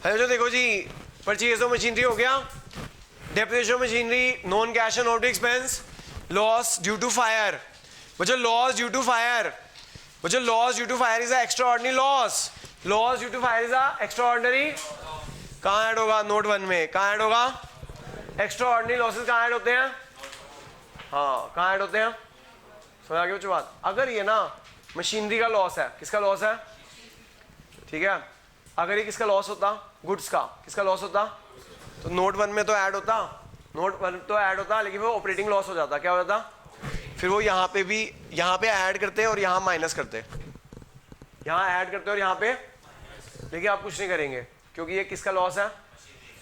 है जो देखो जी, परचेज ऑफ मशीनरी हो गया, depreciation of machinery, non cash and of expense, loss due to fire. बच्चों लॉस ड्यू टू फायर, बच्चों loss due to fire is a extraordinary loss, loss due to fire is a extraordinary, कहाँ add होगा? Note 1 में। कहाँ add होगा? Extraordinary losses कहाँ add होते हैं? हाँ कहाँ ऐड होते हैं? समझ आ गई बच्चों बात? अगर ये ना मशीनरी का लॉस है, किसका लॉस है? ठीक है, अगर ये किसका लॉस होता? गुड्स का। किसका लॉस होता? तो नोट 1 में तो ऐड होता, नोट 1 तो ऐड होता, लेकिन वो ऑपरेटिंग लॉस हो जाता। क्या हो जाता? फिर वो यहाँ पे भी, यहाँ पे ऐड करते और यहाँ माइनस करते, यहाँ ऐड करते और यहाँ पे, लेकिन आप कुछ नहीं करेंगे क्योंकि ये किसका लॉस है?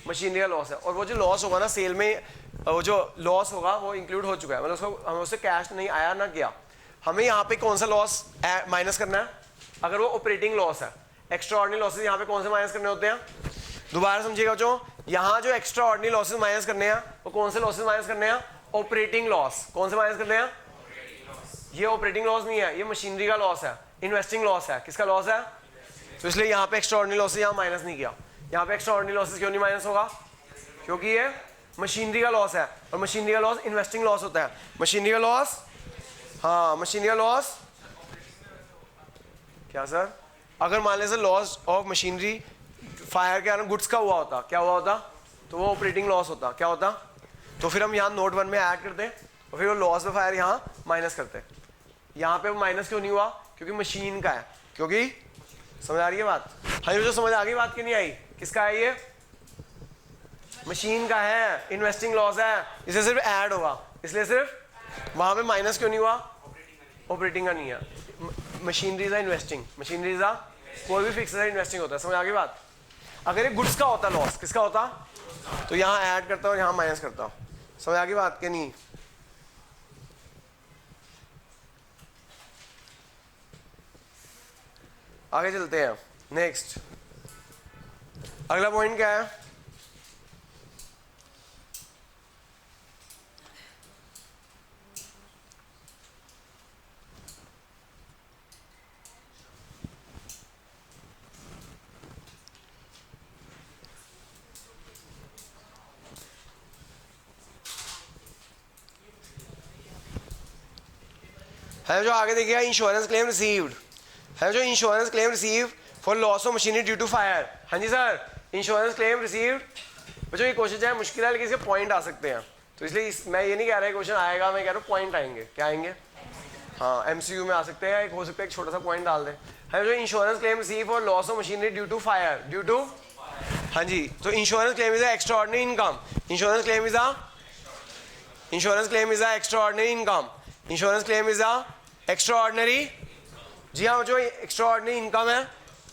मशीनरी का लॉस है। और वो जो लॉस होगा ना सेल में, वो जो लॉस होगा वो इंक्लूड हो चुका है, मतलब उसको हमें उससे कैश नहीं आया ना किया। हमें यहाँ पे कौन सा लॉस माइनस करना है? अगर वो ऑपरेटिंग लॉस है, एक्स्ट्रा ऑर्डिनरी लॉसेज यहाँ पे कौन से माइनस करने होते हैं? दोबारा समझिएगा बच्चों, यहाँ जो एक्स्ट्रा ऑर्डिनरी लॉसेज माइनस करने हैं वो कौन से लॉसेज माइनस करने हैं? Operating loss. कौन से माइनस करने हैं? ये ऑपरेटिंग लॉस नहीं है, ये मशीनरी का लॉस है, इन्वेस्टिंग लॉस है। किसका लॉस है? तो इसलिए यहाँ पे एक्स्ट्रा ऑर्डिनरी लॉसेज यहाँ माइनस नहीं किया। यहाँ पे एक्स्ट्रा ऑर्डिनरी लॉसेज क्यों नहीं माइनस होगा? क्योंकि ये मशीनरी का लॉस है, और मशीनरी का लॉस इन्वेस्टिंग लॉस होता है। मशीनरी का लॉस, हाँ मशीनरी का लॉस क्या सर? अगर मान लीजिए लॉस ऑफ मशीनरी फायर के कारण गुड्स का हुआ होता, क्या हुआ होता? तो वो ऑपरेटिंग लॉस होता। क्या होता? तो फिर हम यहाँ नोट 1 में ऐड करते और फिर वो लॉस ऑफ फायर यहाँ माइनस करते। यहाँ पे माइनस क्यों नहीं हुआ? क्योंकि मशीन का है। क्योंकि, समझ आ रही है बात? हाँ जो समझ आ गई बात कि नहीं आई? किसका है ये? मशीन का है, इन्वेस्टिंग लॉस है, इसे सिर्फ ऐड होगा, इसलिए सिर्फ वहां पे माइनस क्यों नहीं हुआ? ऑपरेटिंग का नहीं है। Machinery is investing, machinery is कोई भी फिक्स इन्वेस्टिंग होता है। समझ आ गई बात? अगर ये गुड्स का होता लॉस, किसका होता? तो यहाँ ऐड करता और यहाँ माइनस करता। समझ आ गई बात कि नहीं? आगे चलते हैं। नेक्स्ट अगला पॉइंट क्या है? है जो आगे देखिएगा, इंश्योरेंस क्लेम रिसीव्ड है, जो insurance claim receive for loss of machinery due to fire. हाँ जी सर, इंश्योरेंस क्लेम रिसीव्ड। बच्चों ये क्वेश्चन चाहे मुश्किल है लेकिन इसके पॉइंट आ सकते हैं, तो इसलिए मैं ये नहीं कह रहा क्वेश्चन आएगा, मैं कह रहा हूँ पॉइंट आएंगे। क्या आएंगे? हाँ एमसीयू में आ सकते हैं, एक हो सकता है एक छोटा सा पॉइंट डाल दें। है जो insurance claim receive for loss of machinery due to fire, due to, हाँ जी, तो insurance claim is extraordinary income. Insurance claim is insurance claim is extraordinary income. Insurance claim is extraordinary, जी हाँ जो extra ordinary income है,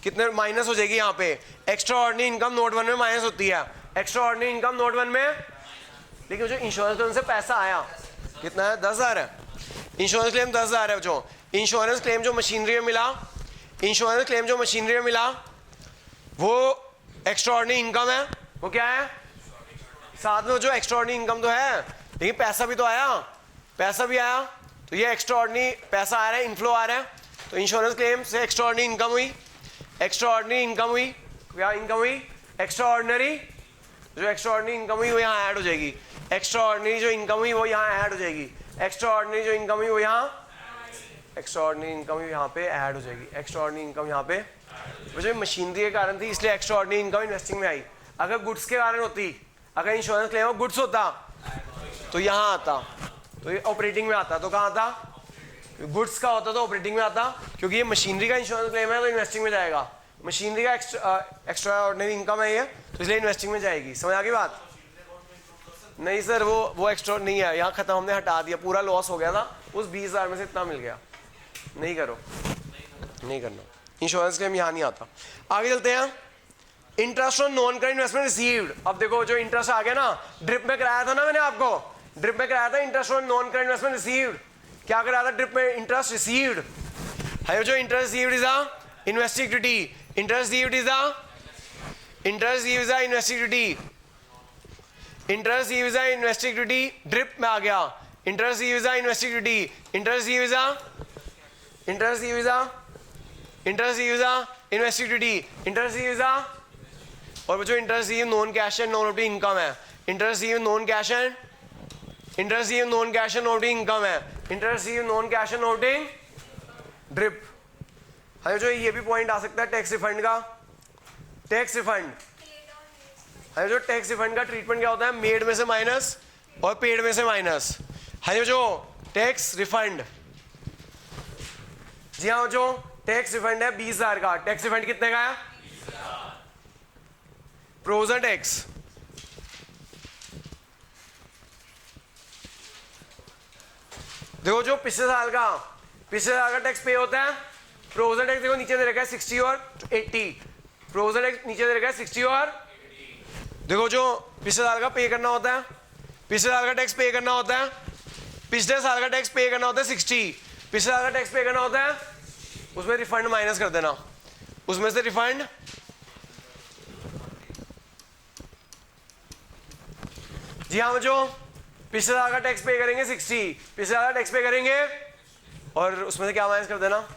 कितने minus हो जाएगी यहाँ पे? एक्स्ट्रा ऑर्डिनरी इनकम नोट 1 में माइनस होती है, एक्स्ट्रा ऑर्डिनरी इनकम नोट 1 में। लेकिन जो इंश्योरेंस क्लेम से पैसा आया कितना है? 10,000 है। इंश्योरेंस क्लेम 10,000 है। जो इंश्योरेंस क्लेम जो मशीनरी में मिला, इंश्योरेंस क्लेम जो मशीनरी में मिला वो एक्स्ट्रा ऑर्डिनरी इनकम है। वो क्या है? साथ में जो एक्स्ट्रा ऑर्डिनरी इनकम तो है, लेकिन पैसा भी तो आया, पैसा भी आया, तो ये एक्स्ट्रा ऑर्डिनरी पैसा आ रहा है, इनफ्लो आ रहा है। तो इंश्योरेंस क्लेम से एक्स्ट्रा ऑर्डिनरी इनकम हुई, एक्स्ट्रा ऑर्डिनरी इनकम हुई, क्या इनकम हुई? एक्स्ट्रा ऑर्डिनरी, जो एक्स्ट्रा ऑर्डिनरी इनकम हुई वो यहाँ ऐड हो जाएगी। एक्स्ट्रा ऑर्डिनरी जो इनकम हुई वो यहाँ ऐड हो जाएगी। एक्स्ट्रा ऑर्डिनरी जो इनकम हुई वो यहाँ, एक्स्ट्रा ऑर्डिनरी इनकम यहाँ पे ऐड हो जाएगी। एक्स्ट्रा ऑर्डिनरी इनकम यहाँ पे, मुझे मशीनरी के कारण थी इसलिए एक्स्ट्रा ऑर्डिनरी इनकम इन्वेस्टिंग में आई। अगर गुड्स के कारण होती, अगर इंश्योरेंस क्लेम गुड्स होता तो यहाँ आता, तो ये ऑपरेटिंग में आता। तो कहाँ आता? गुड्स का होता तो ऑपरेटिंग में आता, क्योंकि ये मशीनरी का इंश्योरेंस क्लेम है तो इन्वेस्टिंग में जाएगा। मशीनरी का एक्स्ट्रा ऑर्डिनरी इनकम है ये, तो इसलिए इन्वेस्टिंग में जाएगी। समझ आ गई बात? नहीं सर, वो एक्स्ट्रा नहीं है, यहाँ खत्म, हमने हटा दिया, पूरा लॉस हो गया था, उस 20,000 में से इतना मिल गया। नहीं करो, नहीं करना, इंश्योरेंस क्लेम यहाँ नहीं आता। आगे चलते हैं। Interest on non current investment received. अब देखो जो इंटरेस्ट आ गया ना, ड्रिप में कराया था ना मैंने आपको, ड्रिप में कराया था interest on non current investment received. क्या कराया था ड्रिप में? इंटरेस्ट रिसीव्ड है। जो interest received is a investing activity, interest received is a, interest received is a investing activity, interest received is a investing activity. Drip में आ गया interest received is a investing activity, interest received is a, interest received is a, interest received is a investing activity, interest received is a और बच्चों interest receive non cash and non operating income है, interest receive non cash and operating income है, interest receive non cash and operating drip. हाँ जो ये भी point आ सकता है टैक्स रिफंड का, टैक्स रिफंड। हाँ जो टैक्स रिफंड का ट्रीटमेंट क्या होता है, मेड में से माइनस और पेड में से माइनस। हाँ जो टैक्स रिफंड, जी हाँ जो टैक्स रिफंड है 20,000 का, टैक्स रिफंड कितने का है, प्रोविजन टैक्स। देखो जो पिछले साल का टैक्स पे होता है, प्रोविजन टैक्स देखो नीचे दे रखा है 60 और 80, प्रोविजन टैक्स नीचे दे रखा है 60 और देखो जो पिछले साल का पे करना होता है, पिछले साल का टैक्स पे करना होता है, पिछले साल का टैक्स पे करना होता है 60, पिछले साल का टैक्स पे करना होता है, उसमें रिफंड माइनस कर देना, उसमें से रिफंड जी हाँ बच्चों पिछले साल का टैक्स पे करेंगे 60, पिछले साल का टैक्स पे करेंगे और उसमें से क्या माइनस कर देना,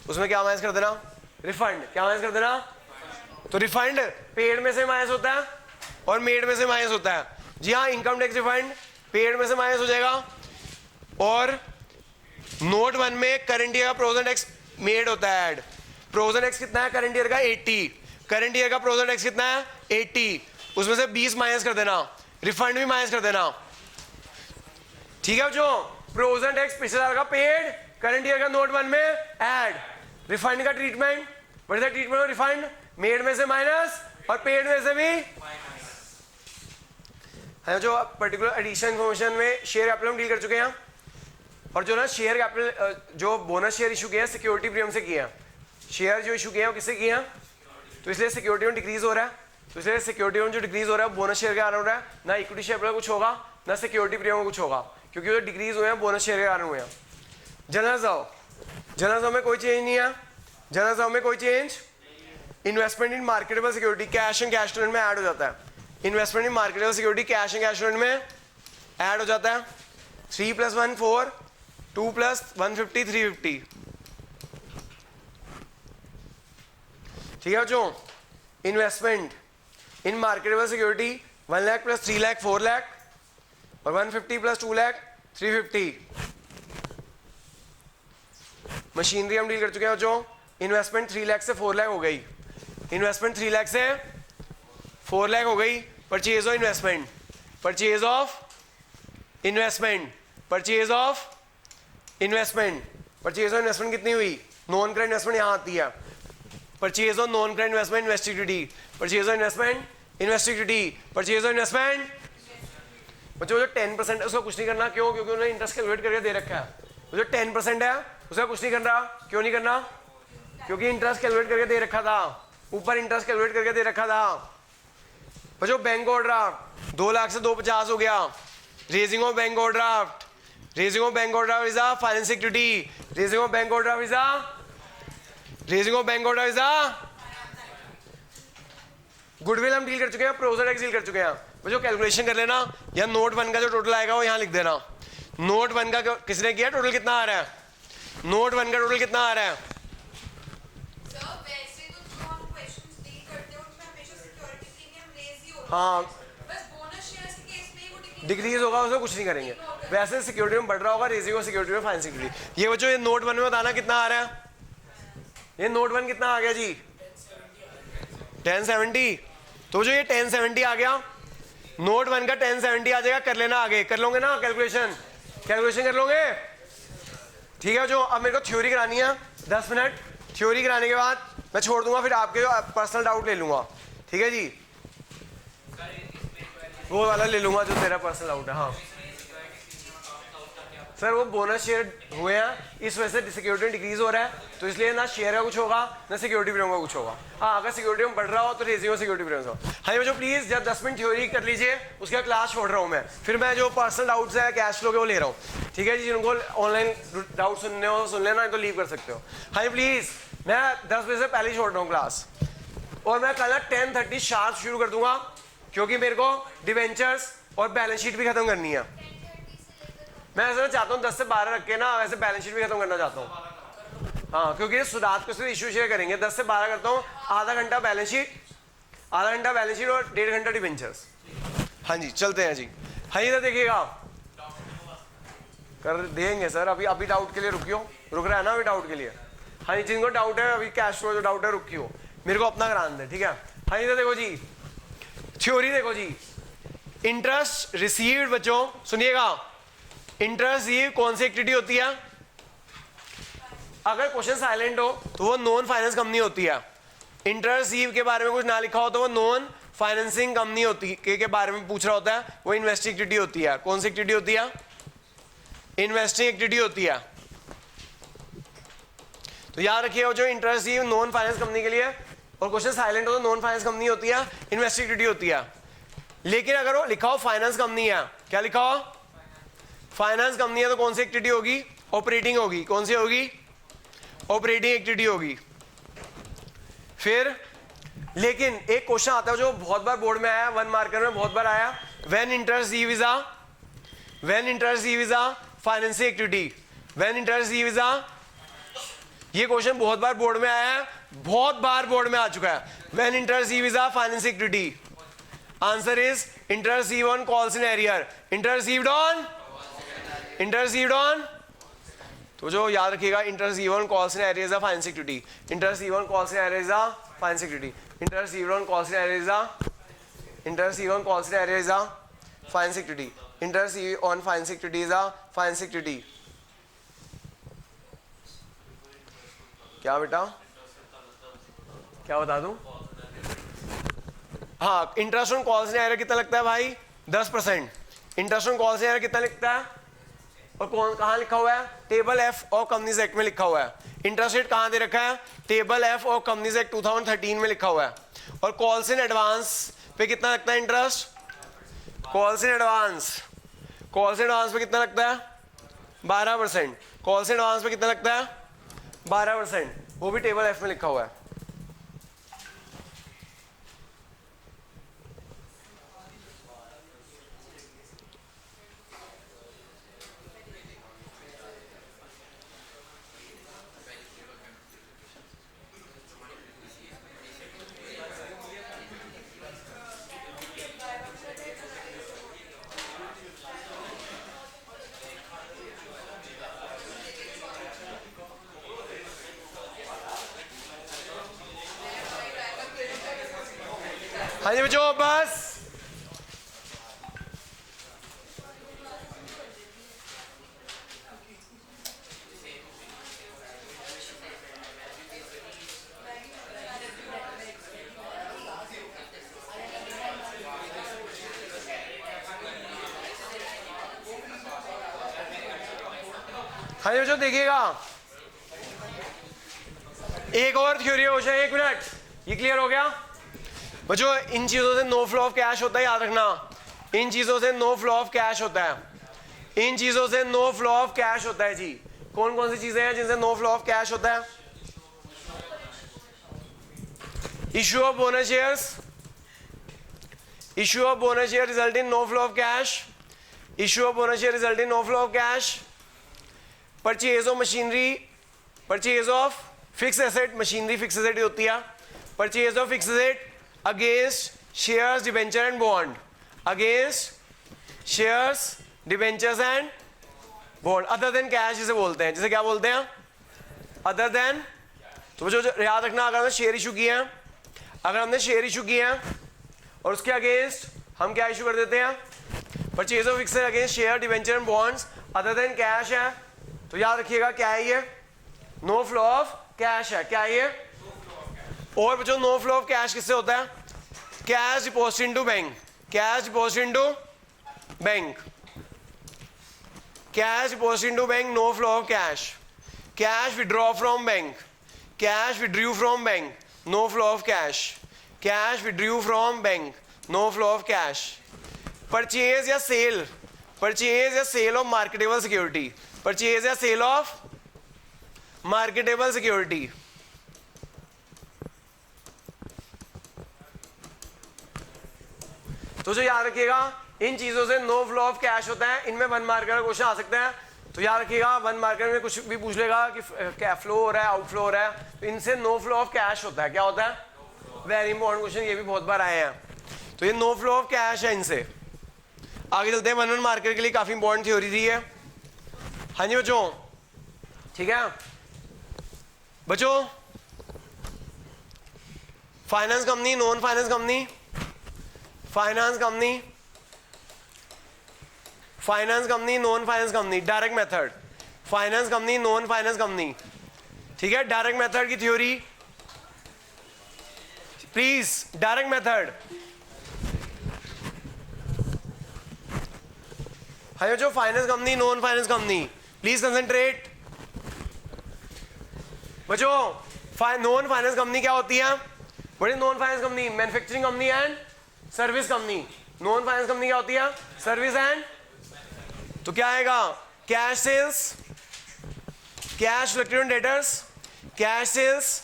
उसमें क्या माइनस कर देना, रिफंड, क्या माइनस कर देना। तो रिफंड पेड में से माइनस होता है और मेड में से माइनस होता है। जी हाँ इनकम टैक्स रिफंड पेड में से माइनस हो जाएगा और नोट 1 में करंट ईयर का प्रोविजन टैक्स मेड होता है ऐड। प्रोविजन टैक्स कितना है करंट ईयर का 80, करंट ईयर का प्रोविजन टैक्स कितना है 80, उसमें से 20 माइनस कर देना, रिफंड भी माइनस कर देना। ठीक है जो प्रोविजन टैक्स पिछले साल का पेड, करंट ईयर का नोट 1 में ऐड, रिफंड का treatment, what is the treatment of refund, made में से माइनस और पेड में से भी है। जो पर्टिकुलर एडिशन इन्फॉर्मेशन में शेयर कैपिटल हम डील कर चुके हैं और जो ना शेयर कैपिटल जो बोनस शेयर इशू किए हैं सिक्योरिटी प्रीमियम से किए हैं, शेयर जो इशू किए हैं वो किससे किए हैं, तो इसलिए सिक्योरिटी में डिक्रीज हो रहा है, तो इसलिए सिक्योरिटी में जो डिक्रीज हो रहा है बोनस शेयर के कारण हो रहा है, ना इक्विटी शेयर पर कुछ होगा ना सिक्योरिटी प्रीमियम में कुछ होगा, क्योंकि वो डिक्रीज हुए हैं बोनस शेयर के कारण हुए हैं। जनरल रिजर्व में कोई चेंज नहीं है, जनरल रिजर्व में कोई change. Investment in marketable security cash and cash equivalent में ऐड हो जाता है, investment in marketable security cash and cash equivalent में ऐड हो जाता है। 3 + 1 4, 2 + 150 350। ठीक है बच्चों इन्वेस्टमेंट इन मार्केटेबल सिक्योरिटी 1 लाख + 3 लाख 4 लाख और 150 + 2 लाख 350। मशीनरी हम डील कर चुके हैं बच्चों, इन्वेस्टमेंट 3 लाख से 4 लाख हो गई, इन्वेस्टमेंट 3 लाख से 4 लाख हो गई। Purchase of investment, purchase of investment, purchase of investment, purchase of investment कितनी हुई, नॉन करेंट इन्वेस्टमेंट यहाँ आती है, purchase of non current investment इन्वेस्टिग्यूटी, परचेज ऑफ इन्वेस्टमेंट इन्वेस्टिग्यूटी, परचेज ऑफ इन्वेस्टमेंट। बच्चों जो 10% है उसका कुछ नहीं करना, क्यों, क्योंकि उन्होंने इंटरेस्ट कैलकुलेट करके दे रखा है। जो 10% है उसका कुछ नहीं करना, क्यों नहीं करना, क्योंकि इंटरेस्ट कैलकुलेट करके दे रखा था, ऊपर इंटरेस्ट कैलकुलेट करके दे रखा था। बच्चों बैंक ओवरड्राफ्ट 2 लाख से 250 हो गया, raising of bank overdraft, raising of bank overdraft is a finance activity, raising of bank overdraft is a, raising of bank overdraft is a. Goodwill हम डील कर चुके हैं, प्रोविजन टैक्स डील कर चुके हैं। बच्चों कैलकुलेशन कर लेना, या नोट 1 का जो टोटल आएगा वो यहाँ लिख देना। नोट 1 का किसने किया, टोटल कितना आ रहा है, नोट 1 का टोटल कितना आ रहा है। हाँ डिक्रीज होगा उसमें कुछ नहीं करेंगे, वैसे सिक्योरिटी में बढ़ रहा होगा, रेजिंग ऑफ सिक्योरिटी में फाइनेंस सिक्योरिटी। ये बच्चों ये नोट 1 में बताना कितना आ रहा है, ये नोट 1 कितना आ गया जी 1070। तो जो ये 1070 आ गया, नोट 1 का 1070 आ जाएगा, कर लेना आगे, कर लोगे ना कैलकुलेशन, कैलकुलेशन कर लोगे। ठीक है जो अब मेरे को थ्योरी करानी है 10 मिनट, थ्योरी कराने के बाद मैं छोड़ दूंगा, फिर आपके जो पर्सनल डाउट ले लूंगा। ठीक है जी वो वाला ले लूंगा जो तेरा पर्सनल डाउट है। हाँ सर वो बोनस शेयर हुए हैं, इस वजह से सिक्योरिटी डिक्रीज हो रहा है, तो इसलिए ना शेयर का कुछ होगा ना सिक्योरिटी प्रीमियम का कुछ होगा। हाँ अगर सिक्योरिटी में बढ़ रहा हो तो रेजिंग ऑफ सिक्योरिटी प्रीमियम हो। हाँ बच्चों प्लीज जब 10 मिनट थ्योरी कर लीजिए, उसके बाद क्लास छोड़ रहा हूँ मैं, फिर मैं जो पर्सनल डाउट्स है कैश फ्लो के वो ले रहा हूँ। ठीक है जी जिनको ऑनलाइन डाउट सुनने हो सुन लेना, तो लीव कर सकते हो। हाँ प्लीज मैं 10 बजे से पहले छोड़ रहा हूँ क्लास, और मैं कल 10:30 शार्प शुरू कर दूंगा, क्योंकि मेरे को डिवेंचर्स और बैलेंस शीट भी खत्म करनी है। मैं ऐसा चाहता हूँ 10 से 12 रख के ना, वैसे बैलेंस शीट भी खत्म करना चाहता हूँ। हाँ क्योंकि रात को सिर्फ इशू शेयर करेंगे, 10 से 12 करता हूँ, आधा घंटा बैलेंस शीट, आधा घंटा बैलेंस शीट और 1.5 घंटा डिबेंचर्स। हाँ जी चलते हैं जी। हाँ जी तो देखिएगा कर देंगे सर, अभी अभी डाउट के लिए रुक रहा है ना अभी डाउट के लिए। हाँ जी जिनको डाउट है अभी कैश फ्लो जो डाउट है रुकियो, मेरे को अपना कराने दे, ठीक है। हाँ जी तो देखो जी थ्योरी देखो जी, इंटरेस्ट रिसीव्ड बच्चों सुनिएगा, इंटरेस्ट रिसीव कौन सी एक्टिविटी होती है? अगर क्वेश्चन साइलेंट हो तो वो नॉन फाइनेंस कंपनी होती है। इंटरेस्ट रिसीव के बारे में कुछ ना लिखा हो तो वो नॉन फाइनेंसिंग कंपनी होती के बारे में पूछ रहा होता है, वो इन्वेस्टिंग एक्टिविटी होती है। कौन सी एक्टिविटी होती है? इन्वेस्टिंग एक्टिविटी होती है। तो याद रखिए जो interest receive non finance company के लिए और क्वेश्चन साइलेंट हो तो नॉन फाइनेंस कंपनी होती है, इन्वेस्टिंग एक्टिविटी होती है। लेकिन अगर वो लिखा हो फाइनेंस कंपनी है, क्या लिखा हो? फाइनेंस कंपनी है तो कौन सी एक्टिविटी होगी? ऑपरेटिंग होगी। कौन सी होगी? ऑपरेटिंग एक्टिविटी होगी। फिर लेकिन एक क्वेश्चन आता है जो बहुत बार बोर्ड में आया, 1 मार्कर में बहुत बार आया, when interest receive is a financing activity, when interest receive is a, ये क्वेश्चन बहुत बार बोर्ड में आया है, बहुत बार बोर्ड में आ चुका है। When interest receive is a financing activity, answer is interest receive on calls in arrear, interest received on, तो जो याद रखिएगा interest received on calls in arrear is a financing activity, interest received on calls in arrear is a financing activity, interest received on calls in arrear is a, interest received on calls in arrear is a financing activity, interest received on financing activity is a financing activity. क्या बेटा क्या बता दूं? हाँ interest on calls in arrear कितना लगता है भाई? 10%। Interest on calls in arrear कितना लिखता है और कौन कहाँ लिखा हुआ है? टेबल एफ और कंपनीज एक्ट में लिखा हुआ है। इंटरेस्ट रेट कहाँ दे रखा है? टेबल एफ और कंपनीज एक्ट 2013 में लिखा हुआ है। और कॉल्स इन एडवांस पे कितना लगता है इंटरेस्ट? कॉल्स इन एडवांस पे कितना लगता है? 12%। कॉल्स इन एडवांस पे कितना लगता है? 12%। वो भी टेबल एफ में लिखा हुआ है। हाँ जी बच्चों बस हाँ जी बच्चों देखिएगा एक और थ्योरी हो जाए, 1 मिनट, ये क्लियर हो गया बच्चों? इन चीजों से नो फ्लो ऑफ कैश होता है, याद रखना। इन चीजों से नो फ्लो ऑफ कैश होता है, इन चीजों से नो फ्लो ऑफ कैश होता है जी। कौन कौन सी चीजें हैं जिनसे नो फ्लो ऑफ कैश होता है? Issue of bonus shares, issue of bonus share result in no flow of cash, issue of bonus share result in no flow of cash, purchase of machinery, purchase of fix asset, machinery fix asset होती है, purchase of fix asset against shares debenture and bond, against shares debentures and bond, other than cash जिसे बोलते हैं, जिसे क्या बोलते हैं? Other than. तो जो याद रखना, अगर हमने शेयर इशू किए हैं, अगर हमने शेयर इशू किए हैं और उसके अगेंस्ट हम क्या इशू कर देते हैं? Purchase of fix against share debenture and bonds other than cash है, तो याद रखिएगा क्या है ये? नो फ्लो ऑफ कैश है। क्या है ये? और बच्चों नो फ्लो ऑफ कैश किससे होता है? Cash deposit into bank, cash deposit into bank, cash deposit into bank, no flow of cash. Cash withdraw from bank, cash withdraw from bank, no flow of cash, cash withdraw from bank, no flow of cash. Purchase या sale, purchase या sale of marketable security, purchase या sale of marketable security, तो जो याद रखिएगा इन चीजों से no flow of cash होता है। इनमें 1 मार्कर का क्वेश्चन आ सकता है, तो याद रखिएगा 1 मार्कर में कुछ भी पूछ लेगा कि क्या फ्लो हो रहा है, आउटफ्लो हो रहा है, तो इनसे नो फ्लो ऑफ कैश होता है। क्या होता है? वेरी इंपॉर्टेंट क्वेश्चन, ये भी बहुत बार आए हैं। तो ये नो फ्लो ऑफ कैश है। इनसे आगे चलते हैं। वन मार्केट के लिए काफी इंपॉर्टेंट थ्योरी दी है। हाँ जी बच्चों, ठीक है बच्चों। Finance company, non finance company, finance company, finance company, non finance company, direct method, finance company, non finance company, ठीक है। डायरेक्ट मेथड की थ्योरी प्लीज, डायरेक्ट मेथड। है जो finance company, non finance company, please concentrate बच्चों। Non finance company क्या होती है? बड़ी non finance company, manufacturing company and service company. Non finance company क्या होती है? सर्विस एंड, तो क्या आएगा? Cash sales, cash fluctuating debtors, cash sales,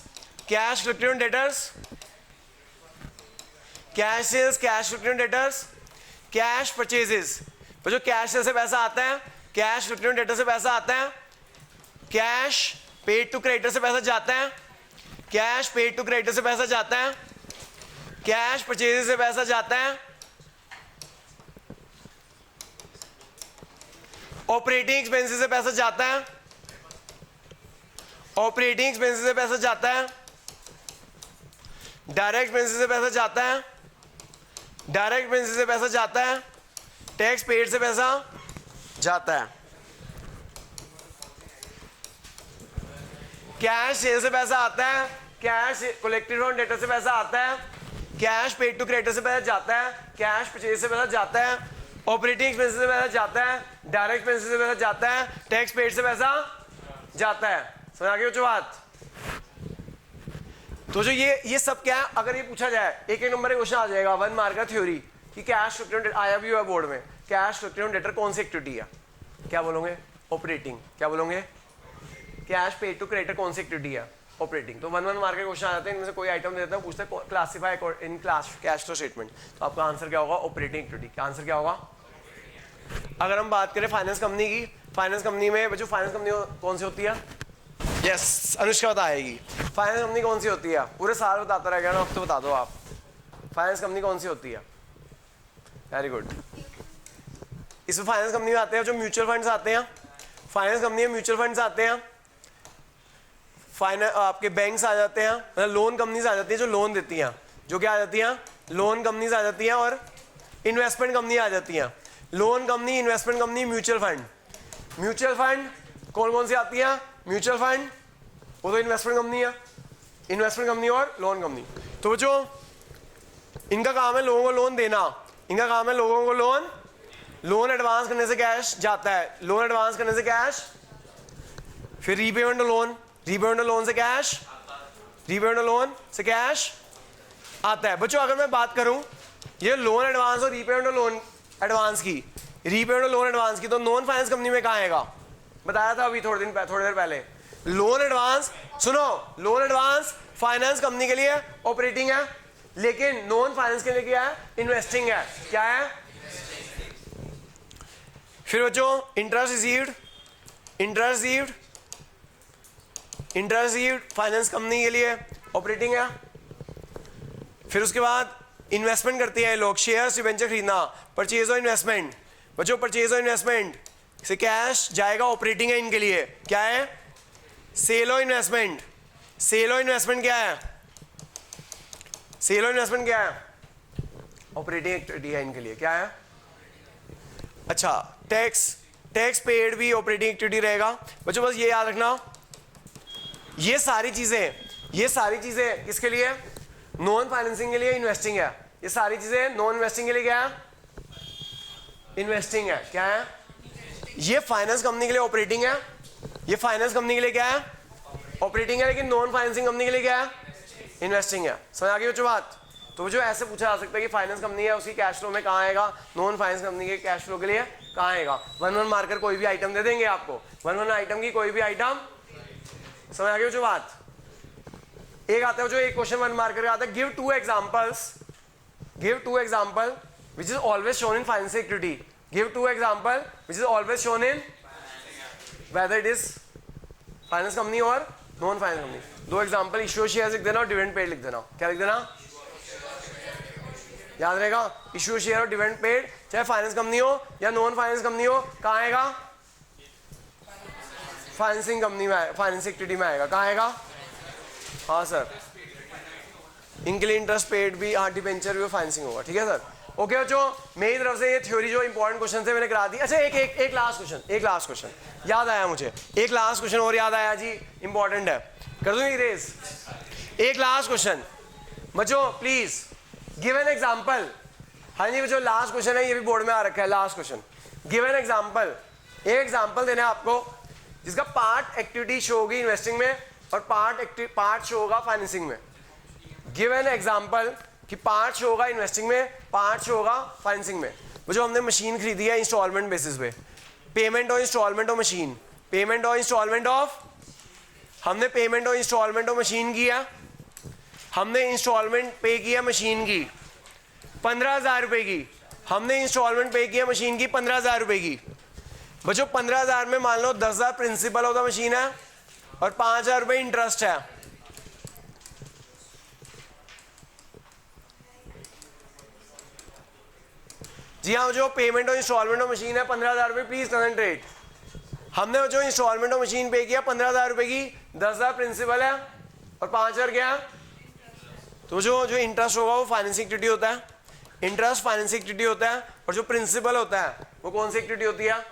cash fluctuating debtors, cash sales, cash fluctuating debtors, cash purchases. जो कैश सेल से पैसा आता है, कैश फ्लक्चुएटिंग डेटर से पैसा आता है, कैश पेड टू क्रेडिटर से पैसा जाता है, कैश पेड टू क्रेडिटर से पैसा जाता है, कैश परचेजेस से पैसा जाता है, ऑपरेटिंग एक्सपेंसेस से पैसा जाता है, ऑपरेटिंग एक्सपेंसेस से पैसा जाता है, डायरेक्ट एक्सपेंसेस से पैसा जाता है, डायरेक्ट एक्सपेंसेस से पैसा जाता है, टैक्स पेड से पैसा जाता है, कैश सेल से पैसा आता है, कैश कलेक्टेड फ्रॉम डेटर से पैसा आता है, कैश पेड टू क्रेडिटर से पैसा जाता है, कैश परचेज से पैसा जाता है, ऑपरेटिंग एक्सपेंसेस से पैसा जाता है, डायरेक्ट एक्सपेंसेस से पैसा जाता है, टैक्स पेड से पैसा जाता है। समझ आ गई बच्चों बात? तो जो ये सब क्या है, अगर ये पूछा जाए एक एक नंबर का क्वेश्चन आ जाएगा, वन मार्क का थ्योरी कि कैश फ्लक्चुएटिंग आया भी हुआ बोर्ड में, कैश फ्लक्चुएटिंग डेटर कौन सी एक्टिविटी है? क्या बोलोगे? ऑपरेटिंग। क्या बोलोगे? कैश पेड टू क्रेडिटर कौन सी एक्टिविटी है? ऑपरेटिंग। तो वन मार्क के क्वेश्चन आ जाते हैं, इनमें से कोई आइटम देता है, पूछते हैं classify in class cash flow statement, तो आपका आंसर क्या होगा? Operating activity. क्या आंसर क्या होगा? अगर हम बात करें फाइनेंस कंपनी की, फाइनेंस कंपनी में बच्चों फाइनेंस कंपनी कौन सी होती है? यस, अनुष्का बताएगी। फाइनेंस कंपनी कौन सी होती है? पूरे साल बताता रहेगा ना, अब तो बता दो आप। फाइनेंस कंपनी कौन सी होती है? Very good. इसमें फाइनेंस कंपनी में आते हैं जो म्यूचुअल फंड्स आते हैं, फाइनेंस कंपनी में म्यूचुअल फंड्स आते हैं, आपके बैंक्स आ जाते हैं, मतलब लोन कंपनीज आ जाती हैं जो लोन देती हैं, जो क्या आ जाती हैं? लोन कंपनीज आ जाती हैं, और इन्वेस्टमेंट कंपनी आ जाती हैं। Loan company, investment company, mutual fund. Mutual fund कौन कौन सी आती है? म्यूचुअल फंड वो तो इन्वेस्टमेंट कंपनी है, इन्वेस्टमेंट कंपनी और लोन कंपनी। तो बच्चों इनका काम है लोगों को लोन देना, इनका काम है लोगों को लोन एडवांस करने से कैश जाता है, लोन एडवांस करने से कैश, फिर रीपेमेंट लोन, रीपेमेंट लोन से कैश, रीपेमेंट लोन से कैश आता है। बच्चों अगर मैं बात करूं ये लोन एडवांस और रीपेमेंट लोन एडवांस की, रीपेमेंट लोन एडवांस की, तो नॉन फाइनेंस कंपनी में कहाँ आएगा? बताया था अभी थोड़ी देर पहले। लोन एडवांस, सुनो, लोन एडवांस फाइनेंस कंपनी के लिए ऑपरेटिंग है, लेकिन नॉन फाइनेंस के लिए क्या है? इन्वेस्टिंग है। क्या है? फिर बच्चों interest received, interest received, interest received finance company के लिए ऑपरेटिंग है। फिर उसके बाद इन्वेस्टमेंट करते हैं लोग, शेयर्स डिबेंचर खरीदना, परचेज और इन्वेस्टमेंट। बच्चों परचेज और इन्वेस्टमेंट से कैश जाएगा, ऑपरेटिंग है इनके लिए। क्या है? सेल और इन्वेस्टमेंट। सेल और इन्वेस्टमेंट क्या है? सेल और इन्वेस्टमेंट क्या है? ऑपरेटिंग एक्टिविटी है इनके लिए। क्या है? अच्छा, टैक्स पेड भी ऑपरेटिंग एक्टिविटी रहेगा। बच्चों बस ये याद रखना, ये सारी चीजें किसके लिए? नॉन फाइनेंसिंग के लिए इन्वेस्टिंग है। ये सारी चीजें नॉन इन्वेस्टिंग के लिए क्या है? इन्वेस्टिंग है। क्या है? ये फाइनेंस कंपनी के लिए ऑपरेटिंग है, ये फाइनेंस कंपनी के लिए क्या है? ऑपरेटिंग है, लेकिन नॉन फाइनेंसिंग कंपनी के लिए क्या है? इन्वेस्टिंग है। समझ आ गई बच्चों बात? तो जो ऐसे पूछा जा सकता है कि फाइनेंस कंपनी है उसकी कैश फ्लो में कहाँ आएगा, नॉन फाइनेंस कंपनी के कैश फ्लो के लिए कहाँ आएगा। वन मार्कर कोई भी आइटम दे देंगे आपको, वन आइटम की कोई भी आइटम। समझ आ गई बच्चों बात? एक आता है जो एक क्वेश्चन वन मार्कर आता है, give to examples which is always shown in financial activity. Give two example which is always shown in whether it is finance company or non finance company. दो एग्जांपल, इश्यू शेयर लिख देना और dividend paid लिख देना। क्या लिख देना? याद रहेगा, इशू शेयर और डिविडेंड पेड, चाहे फाइनेंस कंपनी हो या नॉन फाइनेंस कंपनी हो, कहाँ आएगा? फाइनेंसिंग कंपनी में, फाइनेंसिंग एक्टिविटी में आएगा। कहाँ आएगा? हाँ सर, इनके लिए इंटरेस्ट पेड भी, हाँ डिबेंचर भी फाइनेंसिंग होगा। ठीक है सर, ओके बच्चों, मेरी तरफ से ये थ्योरी जो इंपॉर्टेंट क्वेश्चन थे मैंने करा दी। अच्छा एक लास्ट क्वेश्चन याद आया मुझे, एक लास्ट क्वेश्चन और याद आया जी, इंपॉर्टेंट है, कर दूँ इरेज? एक लास्ट क्वेश्चन बच्चों प्लीज गिव एन एग्जाम्पल। हाँ जी बच्चों, लास्ट क्वेश्चन है, ये भी बोर्ड में आ रखा है, last question. Give an example, एक एग्जाम्पल देना है आपको जिसका पार्ट एक्टिविटी शो होगी इन्वेस्टिंग में और पार्ट शो होगा फाइनेंसिंग में। गिव एन एग्जाम्पल कि पार्ट शो होगा इन्वेस्टिंग में, पार्ट शो होगा फाइनेंसिंग में। वो जो हमने मशीन खरीदी है इंस्टॉलमेंट बेसिस पे, पेमेंट और इंस्टॉलमेंट ऑफ मशीन, पेमेंट और इंस्टॉलमेंट ऑफ, हमने पेमेंट और इंस्टॉलमेंट ऑफ मशीन किया, हमने इंस्टॉलमेंट पे किया मशीन की 15,000 रुपए की, हमने इंस्टॉलमेंट पे किया मशीन की 15,000 रुपए की। बच्चों 15,000 में मान लो 10,000 प्रिंसिपल ऑफ द मशीन है और 5,000 रुपए इंटरेस्ट है। जी हाँ, जो पेमेंट और इंस्टॉलमेंट ऑफ मशीन है 15,000 रुपए, प्लीज कंसंट्रेट। हमने जो इंस्टॉलमेंट ऑफ मशीन पे किया 15,000 रुपए की, 10,000 प्रिंसिपल है और 5,000 क्या है? तो जो इंटरेस्ट होगा वो फाइनेंसिंग एक्टिविटी होता है, इंटरेस्ट फाइनेंसिंग एक्टिविटी होता है, और जो प्रिंसिपल होता है वो कौन सी एक्टिविटी होती है?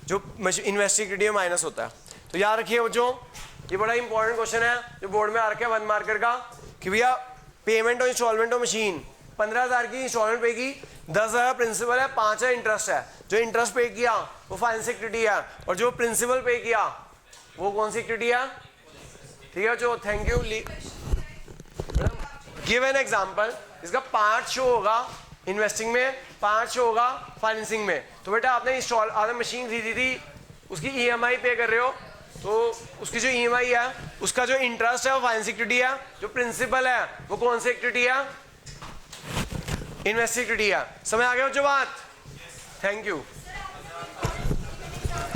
जो इन्वेस्टिंग एक्टिविटी में माइनस होता है। तो याद रखिए बच्चों, ये बड़ा इंपॉर्टेंट क्वेश्चन है जो बोर्ड में आ रखा है 1 मार्कर का, कि भैया पेमेंट और इंस्टॉलमेंट ऑफ मशीन 15,000 की इंस्टॉलमेंट पे की, 10,000 प्रिंसिपल है, 5,000 इंटरेस्ट है। जो इंटरेस्ट पे किया वो फाइनेंसिंग एक्टिविटी है और जो प्रिंसिपल पे किया वो कौन सी एक्टिविटी है? ठीक है जो, thank you. Give an example, इसका पार्ट शो होगा इन्वेस्टिंग में, पार्ट शो होगा फाइनेंसिंग में। तो बेटा आपने मशीन खरीदी थी, उसकी EMI पे कर रहे हो, तो उसकी जो EMI है उसका जो इंटरेस्ट है वो फाइनेंसिंग एक्टिविटी है, जो प्रिंसिपल है वो कौन सी एक्टिविटी है? इन्वेस्टिंग एक्टिविटी है। समझ आ गया बच्चों बात? थैंक यू,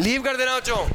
लीव कर देना बच्चों।